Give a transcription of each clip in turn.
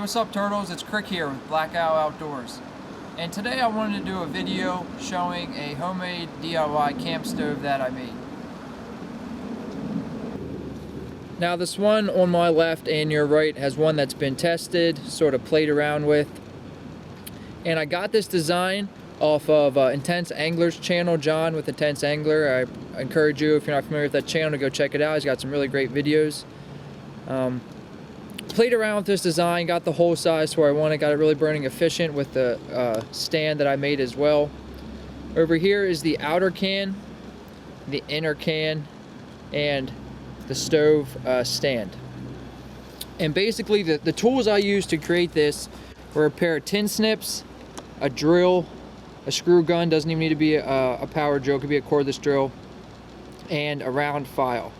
what's up, turtles? It's Krik here with Black Owl Outdoors. And today I wanted to do a video showing a homemade DIY camp stove that I made. Now this one on my left and your right has one that's been tested, sort of played around with. And I got this design off of Intense Angler's channel, John with Intense Angler. I encourage you, if you're not familiar with that channel, to go check it out. He's got some really great videos. Played around with this design, got the hole size to where I wanted, got it really burning efficient with the stand that I made as well. Over here is the outer can, the inner can, and the stove stand. And basically the tools I used to create this were a pair of tin snips, a drill, a screw gun, doesn't even need to be a power drill, could be a cordless drill, and a round file.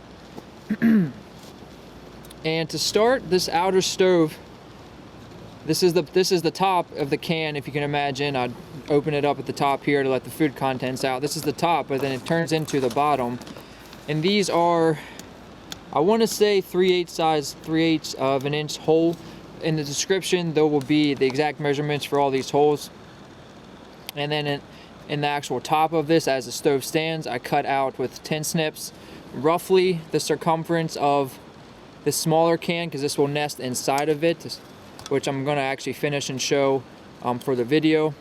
And to start this outer stove, this is the top of the can. If you can imagine, I'd open it up at the top here to let the food contents out. This is the top, but then it turns into the bottom. And these are, I want to say 3/8 size, 3/8 of an inch hole. In the description there will be the exact measurements for all these holes. And then in the actual top of this, as the stove stands, I cut out with tin snips roughly the circumference of this smaller can, because this will nest inside of it, which I'm going to actually finish and show for the video.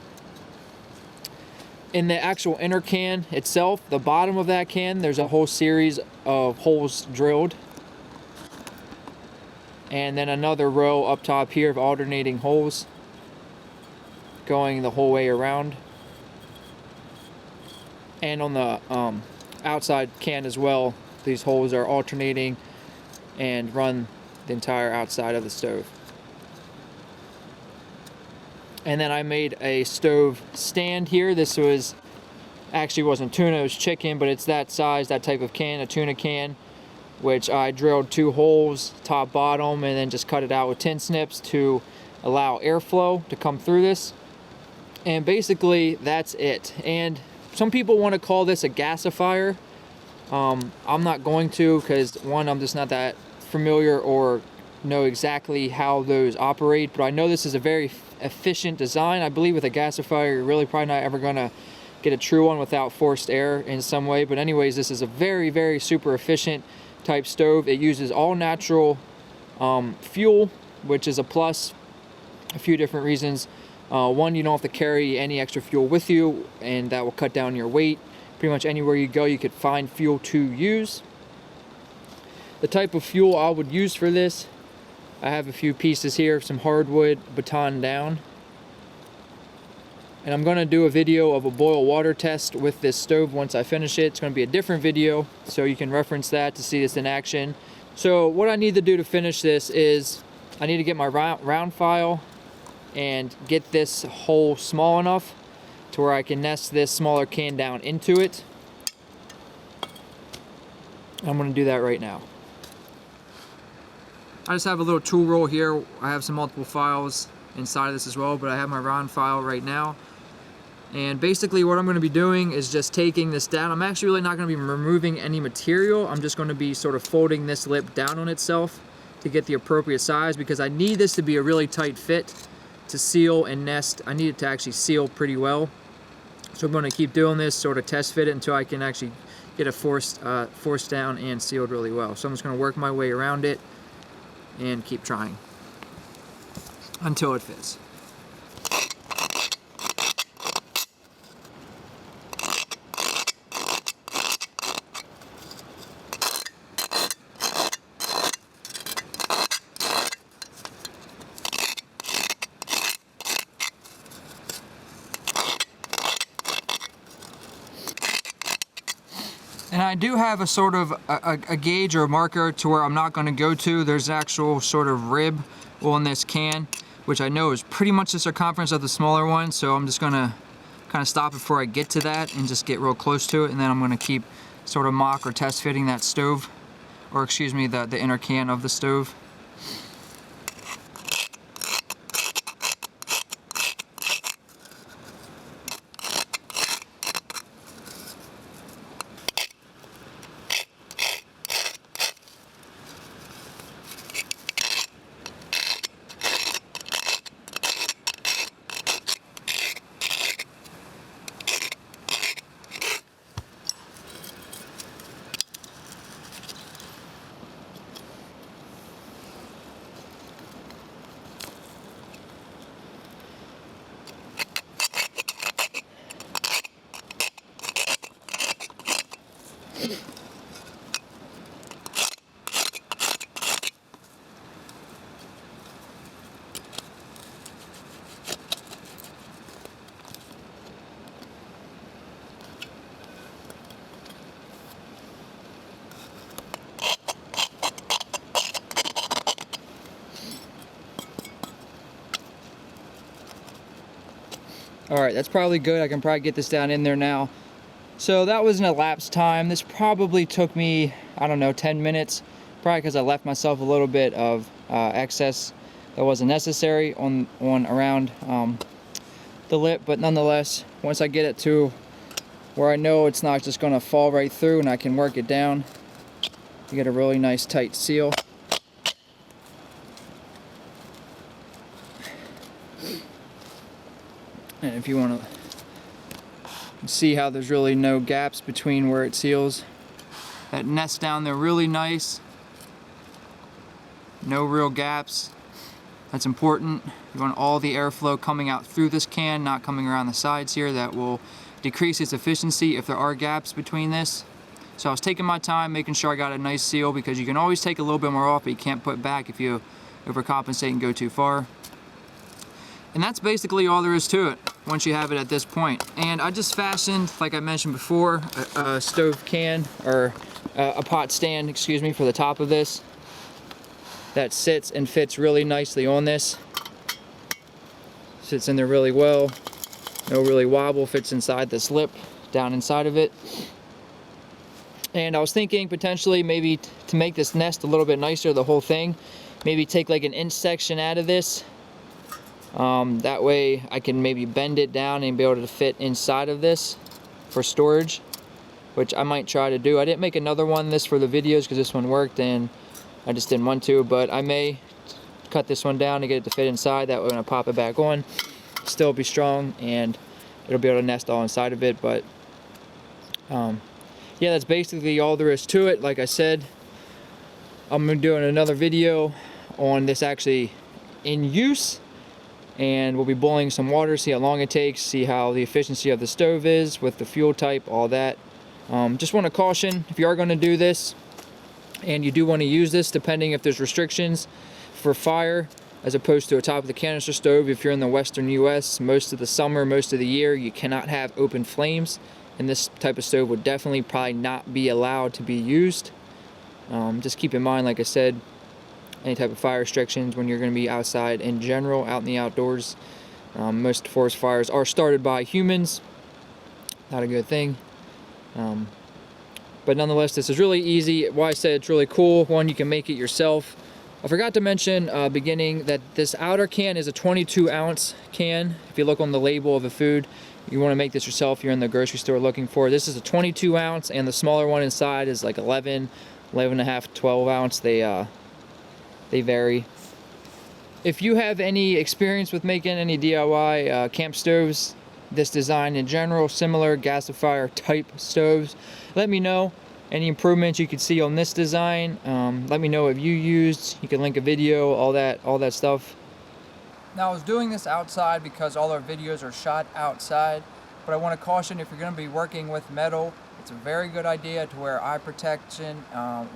In the actual inner can itself, the bottom of that can, there's a whole series of holes drilled, and then another row up top here of alternating holes going the whole way around. And on the outside can as well, these holes are alternating and run the entire outside of the stove. And then I made a stove stand here. This was actually wasn't tuna, it was chicken, but it's that size, that type of can, a tuna can, which I drilled 2 holes, top, bottom, and then just cut it out with tin snips to allow airflow to come through this. And basically that's it. And some people want to call this a gasifier. I'm not going to, because one, I'm just not that familiar or know exactly how those operate, but I know this is a very efficient design. I believe with a gasifier you're really probably not ever going to get a true one without forced air in some way, but anyways, this is a very super efficient type stove. It uses all natural fuel, which is a plus. A few different reasons. One, you don't have to carry any extra fuel with you, and that will cut down your weight. Pretty much anywhere you go you could find fuel to use. The type of fuel I would use for this, I have a few pieces here, some hardwood baton down. And I'm going to do a video of a boil water test with this stove once I finish it. It's going to be a different video, so you can reference that to see this in action. So what I need to do to finish this is I need to get my round file and get this hole small enough to where I can nest this smaller can down into it. I'm going to do that right now. I just have a little tool roll here. I have some multiple files inside of this as well, but I have my round file right now. And basically what I'm going to be doing is just taking this down. I'm actually really not going to be removing any material. I'm just going to be sort of folding this lip down on itself to get the appropriate size, because I need this to be a really tight fit to seal and nest. I need it to actually seal pretty well. So I'm going to keep doing this, sort of test fit it until I can actually get it forced down and sealed really well. So I'm just going to work my way around it and keep trying until it fits. And I do have a sort of a gauge or a marker to where I'm not going to go to. There's actual sort of rib on this can, which I know is pretty much the circumference of the smaller one. So I'm just going to kind of stop before I get to that and just get real close to it. And then I'm going to keep sort of mock or test fitting that stove, or excuse me, the inner can of the stove. Alright, that's probably good. I can probably get this down in there now. So that was an elapsed time. This probably took me, I don't know, 10 minutes. Probably because I left myself a little bit of excess that wasn't necessary on around the lip. But nonetheless, once I get it to where I know it's not just going to fall right through and I can work it down, you get a really nice tight seal. And if you want to see how there's really no gaps between where it seals, that nests down there really nice. No real gaps. That's important. You want all the airflow coming out through this can, not coming around the sides here. That will decrease its efficiency if there are gaps between this. So I was taking my time, making sure I got a nice seal, because you can always take a little bit more off, but you can't put back if you overcompensate and go too far. And that's basically all there is to it once you have it at this point. And I just fastened, like I mentioned before, a stove can, or a pot stand, excuse me, for the top of this. That sits and fits really nicely on this. Sits in there really well. No really wobble, fits inside this lip, down inside of it. And I was thinking potentially maybe to make this nest a little bit nicer, the whole thing, maybe take like an inch section out of this. That way I can maybe bend it down and be able to fit inside of this for storage, which I might try to do. I didn't make another one this for the videos because this one worked and I just didn't want to, but I may cut this one down to get it to fit inside. That way when I pop it back on, still be strong and it'll be able to nest all inside of it. But yeah, that's basically all there is to it. Like I said, I'm gonna be doing another video on this actually in use, and we'll be boiling some water, see how long it takes, see how the efficiency of the stove is with the fuel type, all that. Just want to caution, if you are going to do this and you do want to use this, depending if there's restrictions for fire as opposed to a top of the canister stove, if you're in the western US, most of the summer, most of the year, you cannot have open flames, and this type of stove would definitely probably not be allowed to be used. Just keep in mind, like I said, any type of fire restrictions when you're going to be outside in general, out in the outdoors. Most forest fires are started by humans. Not a good thing. But nonetheless, this is really easy. Why I said it's really cool, one, you can make it yourself. I forgot to mention beginning that this outer can is a 22 ounce can. If you look on the label of a food, you want to make this yourself, you're in the grocery store looking for it. This is a 22 ounce, and the smaller one inside is like 11 and a half, 12 ounce. They vary. If you have any experience with making any DIY camp stoves, this design in general, similar gasifier type stoves, let me know. Any improvements you could see on this design, let me know if you used. You can link a video, all that stuff. Now I was doing this outside because all our videos are shot outside, but I want to caution, if you're going to be working with metal, it's a very good idea to wear eye protection,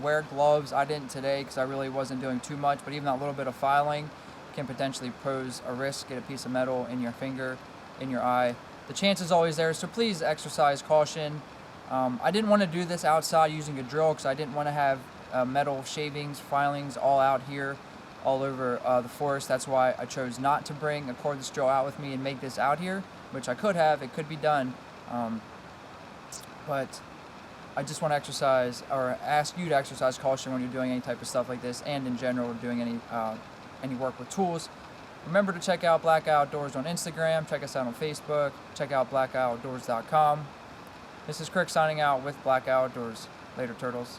wear gloves. I didn't today because I really wasn't doing too much, but even that little bit of filing can potentially pose a risk. Get a piece of metal in your finger, in your eye. The chance is always there, so please exercise caution. I didn't want to do this outside using a drill because I didn't want to have metal shavings, filings all out here, all over the forest. That's why I chose not to bring a cordless drill out with me and make this out here, which I could have. It could be done. But I just want to exercise, or ask you to exercise caution when you're doing any type of stuff like this, and in general doing any work with tools. Remember to check out Black Outdoors on Instagram, check us out on Facebook, check out blackoutdoors.com. This is Krik signing out with Black Outdoors. Later, turtles.